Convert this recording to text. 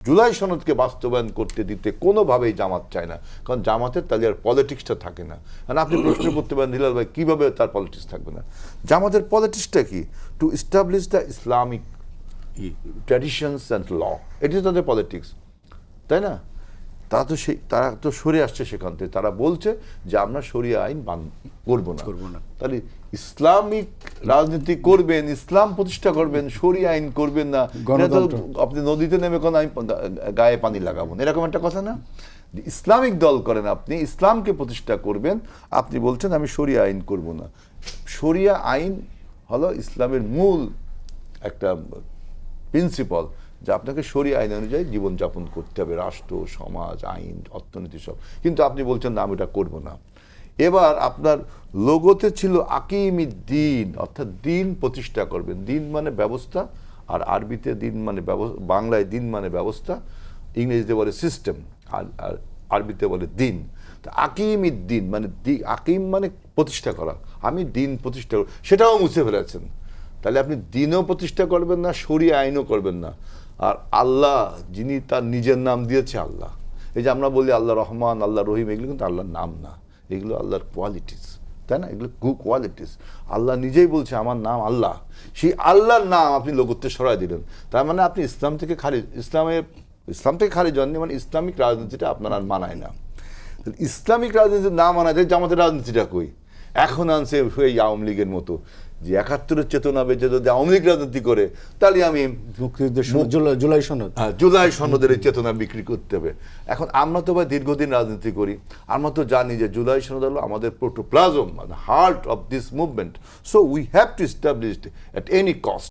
জুলাই সনদকে বাস্তবায়ন করতে দিতে কোনোভাবেই জামাত চায় না, কারণ জামাতের তাহলে আর পলিটিক্সটা থাকে না। কারণ আপনি প্রশ্ন করতে পারেন হিলাল ভাই কীভাবে তার পলিটিক্স থাকবে না, জামাতের পলিটিক্সটা কি? To establish the Islamic traditions and law, এটি তো তাদের পলিটিক্স, তাই না? তারা তো সরে আসছে সেখান থেকে, তারা বলছে যে আমরা শরিয়া আইন করবো না। তাহলে ইসলামিক রাজনীতি করবেন, ইসলাম প্রতিষ্ঠা করবেন, শরিয়া আইন করবেন না, আপনি নদীতে নেমে কোনো আমি গায়ে পানি লাগাবো না, এরকম একটা কথা না। ইসলামিক দল করেন, আপনি ইসলামকে প্রতিষ্ঠা করবেন, আপনি বলছেন আমি শরিয়া আইন করব না। শরিয়া আইন হলো ইসলামের মূল একটা প্রিন্সিপাল, যে আপনাকে শরিয়া আইন অনুযায়ী জীবনযাপন করতে হবে, রাষ্ট্র, সমাজ, আইন, অর্থনীতি সব। কিন্তু আপনি বলছেন না আমি এটা করবো না। এবার আপনার লোগোতে ছিল আকিমিদ্দিন, অর্থাৎ দিন প্রতিষ্ঠা করবেন। দিন মানে ব্যবস্থা, আর আরবিতে দিন মানে বাংলায় দিন মানে ব্যবস্থা, ইংরেজিতে বলে সিস্টেম, আর আরবিতে বলে দিন। তো আকিমিদ্দিন মানে আকিম মানে প্রতিষ্ঠা করা, আমি দিন প্রতিষ্ঠা করব, সেটাও মুছে ফেলেছেন। তাহলে আপনি দিনও প্রতিষ্ঠা করবেন না, শরিয়া আইনও করবেন না। আর আল্লাহ যিনি তার নিজের নাম দিয়েছে আল্লাহ, এই যে আমরা বলি আল্লাহ রহমান, আল্লাহ রহিম, এগুলো কিন্তু আল্লাহর নাম না, এগুলো আল্লাহর কোয়ালিটিস, তাই না? এগুলো গুড কোয়ালিটিস। আল্লাহ নিজেই বলছে আমার নাম আল্লাহ, সেই আল্লাহর নাম আপনি লোকত্বে সরাই দিলেন। তার মানে আপনি ইসলাম থেকে খারিজ হননি, মানে ইসলামিক রাজনীতিটা আপনার আর মানায় না। ইসলামিক রাজনীতি না মানায় জামাতের রাজনীতিটা কই? এখন আনছে এই আওয়ামী লীগের মতো, যে ৭১-এর চেতনা বেঁচে যদি আওয়ামী লীগ রাজনীতি করে, তাহলে আমি জুলাই সনদের এই চেতনা বিক্রি করতে হবে। এখন আমরা তো ভাই দীর্ঘদিন রাজনীতি করি, আমরা তো জানি যে জুলাই সনদ হলো আমাদের protoplasm, heart of this movement. So we have to establish at any cost.